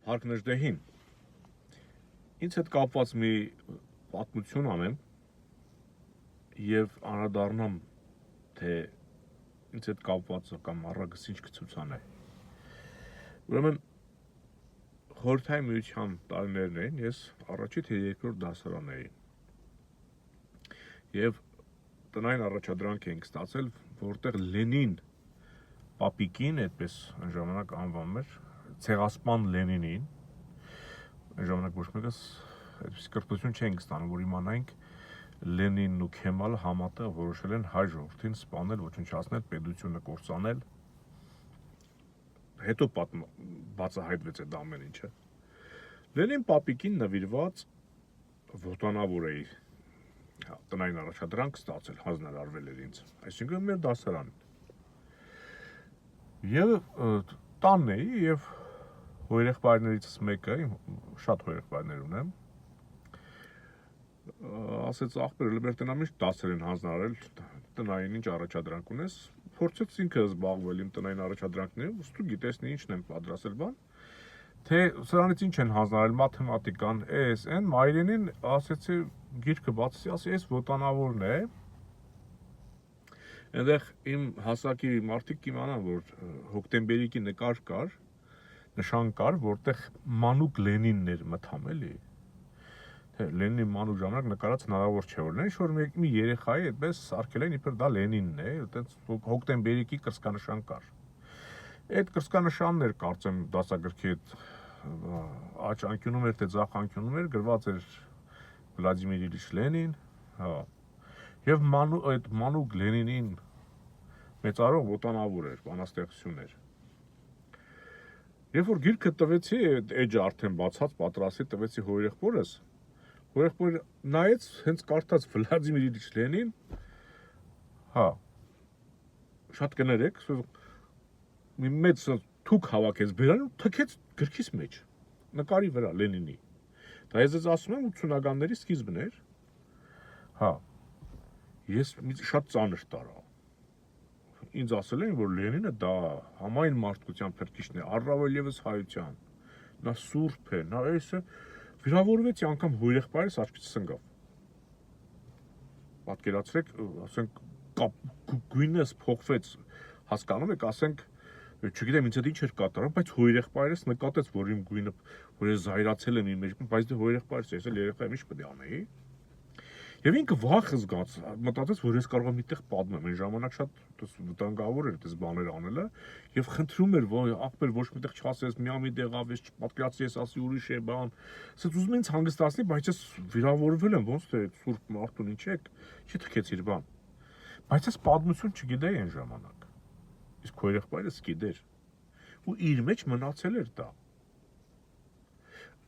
Հարկնժդեհին ինձ հետ կապված մի պատմություն անեմ եւ անդրադառնամ թե ինձ հետ կապված կամ առակս ինչ կցուցանե։ Ուրեմն խորհրդային միության տարիներն էին, ես առաջի թե երկրորդ դասարան էի։ Եվ տնային առաջադրանք էինք ստացել, որտեղ Լենին պապիկին, այդպես այն ժամանակ անվանում էր, ցեղասպան Լենինին, այն ժամանակ ոչ մեկս այդպես կրթություն չէինք ստանում, որ իմանայինք Լենինն ու Քեմալը համատեղ որոշել են հայ ժողովրդին սպանել, ոչնչացնել, պետությունը կործանել։ Հետո բացահայտվեց այդ ամեն ինչը։ Լենին պապիկին նվիրված ոտանավոր էի տնային առաջադրանք ստացել, հանձնարարվել էր ինձ, այսինքն մեր դասարանին։ Եվ տանն էի եւ հորեղբայրներից մեկը, շատ հորեղբայրներ ունեմ, ասեց ախպեր, մեր տնամիջ դասեր են հանձնարարել, տնային ինչ առաջադրանք ունես, փորձեց ինքը զբաղվել իմ տնային առաջադրանքներով, ըստ ու գիտես ինչն եմ պատրաստել բան, թե սրանից ինչ են հանձնարարել մաթեմատիկան, այն մայրենին ասեցի գիրքը բացեցի, ասի այս ոտանավորն է։ Այնտեղ իմ հասակի մարդիկ իմանան, որ հոկտեմբերիկի նկար կար, նշան կար, որտեղ մանուկ Լենինն էր մթամ էլի։ Լենինի մանուկ ժամանակ նկարած հնարավոր չէ որ ինչ որ մի երեխայի այդպես սարքել են իբր դա Լենինն է, այդպես հոկտեմբերիկի կրծքանշան կար։ Այդ կրծքանշանն էր կարծեմ դասագրքի աջ անկյունում էր թե ձախ անկյունում էր գրված էր Վլադիմիր Իլիչ Լենին, հա։ Եվ այդ մանուկ Լենինին մեծարող ոտանավոր էր, բանաստեղծություն էր։ Երբ որ գիրքը տվեցի, էջը արդեն բացած պատրաստի տվեցի հորեղբորս, հորեղբորը նայեց, հենց կարդաց Վլադիմիր Իլիչ Լենին, հա, շատ կներեք, մի մեծ թուք հավաքեց բերան ու թքեց գրքիս մեջ, նկարի վրա Լենինի։ Դա ես ասում եմ 80-ականների սկիզբն էր, հա, ես շատ ծանր տարա։ Ինձ ասել են, որ Լենինը դա համայն մարդկության փրկիչն է, առավել ևս հայության, նա սուրբ է, նա էսը, վիրավորվեցի անգամ հորեղբայրս աչքից ընկավ։ Պատկերացրեք, ասենք, գույնս փոխվեց, հասկանում եք, ասենք, չգիտեմ ինձ հետ ինչ էր կատարում, բայց հորեղբայրս նկատեց, որ իմ գույնը, որ ես զայրացել եմ իմ մեջ, բայց դե հորեղբայրս ես էլ երեխա եմ, ինչ պետք է անեի։ Եվ ինքը վախ զգաց, մտածեց, որ ես կարող եմ միտեղ պատմեմ, այն ժամանակ շատ վտանգավոր էր այդպես բաներ անելը, եւ խնդրում էր, որ ախպեր ոչ միտեղ չասես, մի տեղավ ես պատկերացրի, ես ասի ուրիշ է, բան։ Ասեց ուզում ինձ հանգստացնի, բայց ես վիրավորվել եմ, ոնց թե սուրբ մարդուն ինչ եք, չի թքեցիր բան։ Բայց ես պատմություն չգիտեի այն ժամանակ։ Իսկ հորեղբայրս գիտեր։ Ու իր մեջ մնացել էր դա։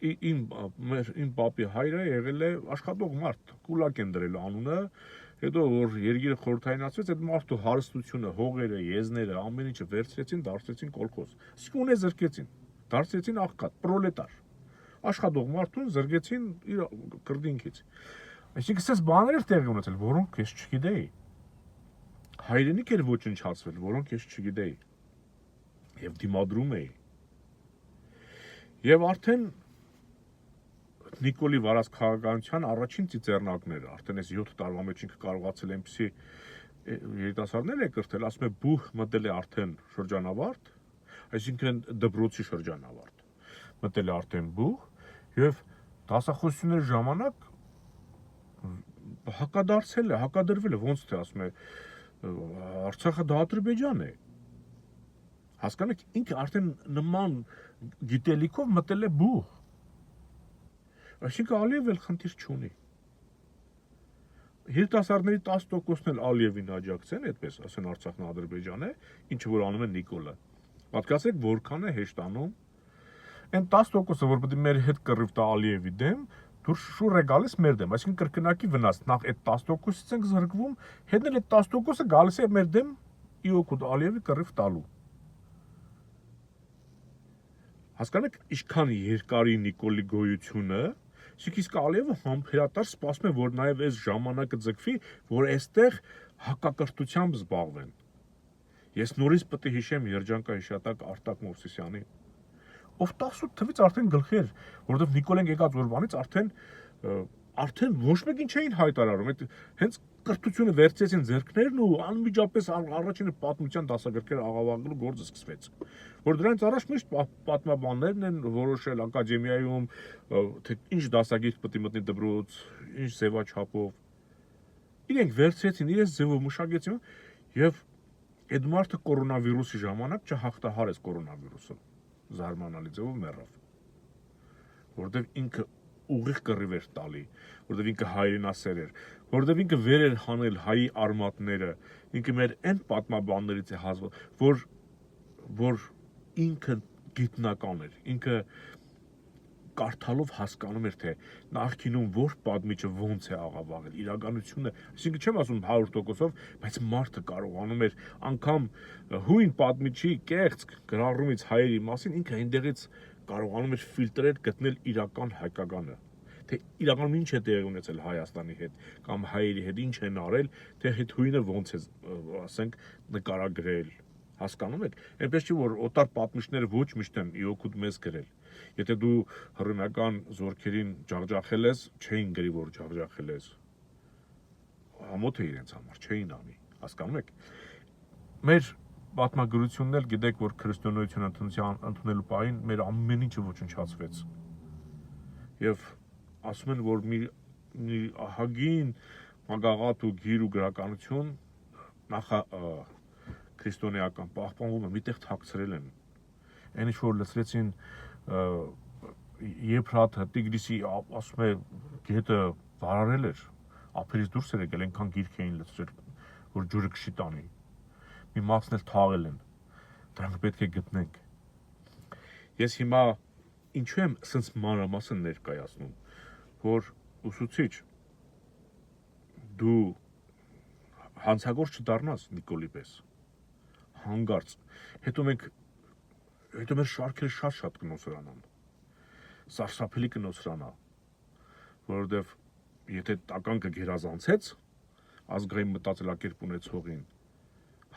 Իմ պապի հայրը եղել է աշխատող մարդ, կուլակ են դրել անունը, հետո որ երգիրը խորհրդայնացվեց, այդ մարդու հարստությունը, հողերը, եզները, ամեն ինչը վերցրեցին, դարձրեցին կոլխոզ։ Իսկ ունե զրկեցին, դարձրեցին աղքատ, պրոլետար։ Աշխատող մարդուն զրկեցին իր կրդինքից։ Այսինքն այս բաներ էր տեղի ունեցել, որոնք ես չգիտեի։ Հայրենիք էր ոչնչացվել, որոնք ես չգիտեի։ Եվ դիմադրում էի։ Եվ արդեն Նիկոլի վարած քաղաքականության առաջին ծիծեռնակները, արդեն այս 7 տարվա մեջ ինքը կարողացել այնպիսի երիտասարդներ է կրթել, ասում է բուհ մտել է արդեն շրջանավարտ, այսինքն դպրոցի շրջանավարտ, մտել է արդեն բուհ, եւ դասախոսությունների ժամանակ հակադարձել է, հակադրվել է, ոնց թե ասում է, Արցախը դա Ադրբեջան է։ Հասկանեք, ինքը արդեն նման գիտելիքով մտել է բուհ։ Այսինքն Ալիևն էլ խնդիր չունի։ Երիտասարդների 10%-ն էլ Ալիևին աջակցեն, այդպես ասեն Արցախն Ադրբեջան է, ինչը որ անում է Նիկոլը։ Պատկերացրեք, որքան է հեշտանում։ Այն 10%-ը, որ պետք է մեր հետ կռիվ տա Ալիևի դեմ, դուրս շուռ է գալիս մեր դեմ, այսինքն կրկնակի վնաս, նախ այդ 10%-ից ենք զրկվում, հետո էլ այդ 10%-ը գալիս է մեր դեմ ի օգուտ Ալիևի կռիվ տալու։ Հասկանեք, ինչքան երկարի Նիկոլի գոյությունը, իսկ Ալիևը համբերատար սպասում է, որ նաև այս ժամանակը ձգվի, որ այստեղ հակակրթությամբ զբաղվեն։ Ես նորից պետք է հիշեմ երջանկա հիշատակ Արտակ Մովսիսյանին, ով 18 թվից արդեն գլխի էր, որովհետև Նիկոլեն եկած օրվանից արդեն ոչ մեկին չէին հայտարարում, այդ հենց կրթությունը վերցրեցին ձեռքներն ու անմիջապես առաջինը պատմության դասագրքերը աղավաղելու գործը սկսվեց, որ դրանից առաջ միշտ պատմաբաններն են որոշել ակադեմիայում, թե ինչ դասագիր պետք է մտնի դպրոց, ինչ ձևաչափով, իրենք վերցրեցին իրենց ձևով մշակեցին եւ այդ մարդը կորոնավիրուսի ժամանակ չհաղթահարեց կորոնավիրուսը, զարմանալի ձևով մեռավ, որովհետեւ ինքը ուղիղ կռիվ էր տալի, որովհետև ինքը հայրենասեր էր, որովհետև ինքը վեր էր հանել հայի արմատները, ինքը մեր այն պատմաբաններից է հազվադեպ, որ ինքը գիտնական էր, ինքը կարդալով հասկանում էր, թե նախկինում որ պատմիչը ոնց է աղավաղել, իրականությունը, այսինքն չեմ ասում 100%-ով, բայց մարդը կարողանում էր անգամ հույն պատմիչի կեղծ գրառումից հայերի մասին, ինքը այնտեղից կարողանում էր ֆիլտրեր գտնել իրական հայկականը, թե իրականում ինչ է տեղի ունեցել Հայաստանի հետ կամ հայերի հետ ինչ են արել, թե հետ հույնը ոնց է, ասենք, նկարագրել, հասկանում եք, այնպես չի որ օտար պատմիչները ոչ միշտ են իօգուտ մեզ գրել, եթե դու հռոմեական զորքերին ջախջախել ես, չէին գրի որ ջախջախել ես, ամոթ է իրենց համար, չէին անի, հասկանում եք, մեր պատմագրությունն էլ գիտեք, որ քրիստոնեություն ընդունելու պահին մեր ամեն ինչը ոչնչացվեց։ Եվ ասում են, որ մի ահագին մագաղատ ու գիր ու գրականություն քրիստոնեական պահպանվում է, միտեղ թաքցրել են։ Այն ինչ որ լցրեցին Եփրաթը, Տիգրիսի, ասում է, գետը վարարել էր, ափերից դուրս էր եկել, այնքան գիրք էին լցրել, որ ջուրը քշի տանի։ Մի մասն էլ թաղել են, դրանք պետք է գտնենք։ Ես հիմա ինչու եմ սենց մանրամասն ներկայացնում, որ ուսուցիչ դու հանցագործ չդառնաս Նիկոլի պես, հանգարց, հետո մեր շարքերը շատ կնոսրանան, սարսափելի կնոսրանա, որովհետև եթե տականքը գերազանցեց ազգային մտածելակերպ ունեցողին,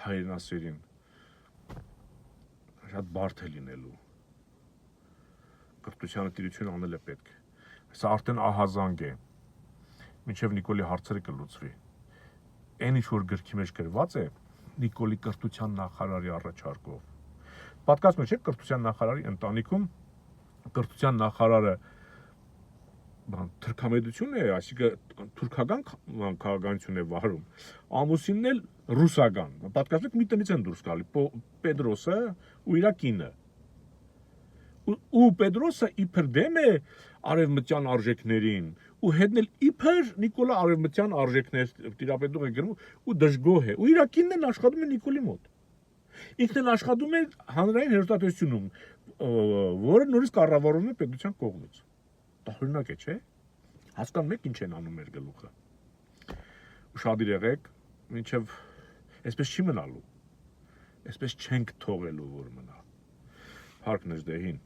հայրենասերին, շատ բարդ է լինելու, կրթությանը տիրություն անել է պետք, սա արդեն ահազանգ է, մինչև Նիկոլի հարցերը կլուծվի, այն ինչ որ գրքի մեջ գրված է, Նիկոլի կրթության նախարարի առաջարկով, պատկասում եք կրթության նախարարի ընտանիքում, կրթության նախարարը թրքամեդություն է, այսինքն թուրքական քաղաքականություն է վարում, ամուսինն էլ ռուսական, պատկասում եք մի տնից են դուրս գալի, Պետրոսը ու իր կինը, ու Պետրոսը իբր դեմ է արևմտյան արժեքներին, ու հետն էլ իբր Նիկոլը արևմտյան արժեքներ տիրապետող է գրում ու դժգոհ է, ու իր կինն էլ աշխատում է Նիկոլի մոտ, ինքն էլ աշխատում է հանրային հեռուստատեսությունում, որը նորից կառավարվում է պետության կողմից, տարօրինակ է, չէ՞, հասկանում եք ինչ են անում մեր գլուխը, ուշադիր եղեք, մինչև այսպես չի մնալու, այսպես չենք թողելու որ մնա, Փառք Նժդեհին։